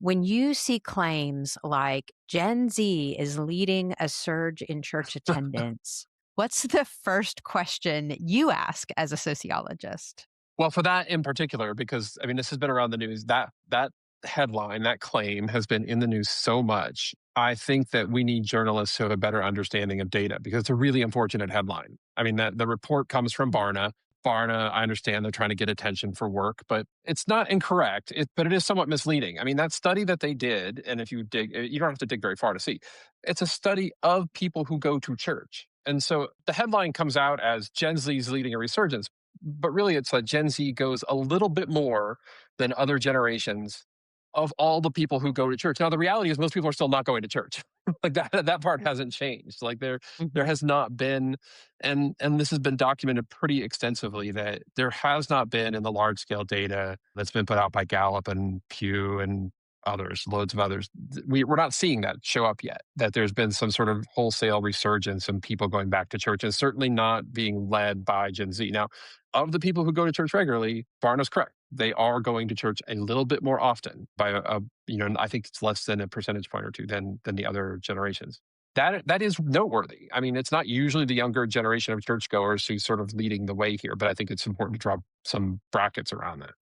When you see claims like Gen Z is leading a surge in church attendance, what's the first question you ask as a sociologist? Well, for that in particular, because I mean, this has been around the news. That headline, that claim, has been in the news so much. I think that we need journalists who have a better understanding of data because it's a really unfortunate headline. I mean, that the report comes from Barna. Barna, I understand they're trying to get attention for work, but it's not incorrect. But it is somewhat misleading. I mean, that study that they did, and if you dig, you don't have to dig very far to see. It's a study of people who go to church, and so the headline comes out as Gen Z is leading a resurgence, but really it's that Gen Z goes a little bit more than other generations of all the people who go to church. Now the reality is most people are still not going to church. Like that part hasn't changed. Like there Mhm. has not been, and this has been documented pretty extensively, that there has not been in the large scale data that's been put out by Gallup and Pew and others, loads of others. We're not seeing that show up yet, that there's been some sort of wholesale resurgence in people going back to church, and certainly not being led by Gen Z. Now, of the people who go to church regularly, Barna's correct. They are going to church a little bit more often by I think it's less than a percentage point or two than the other generations. That is noteworthy. I mean, it's not usually the younger generation of churchgoers who's sort of leading the way here, but I think it's important to draw some brackets around that.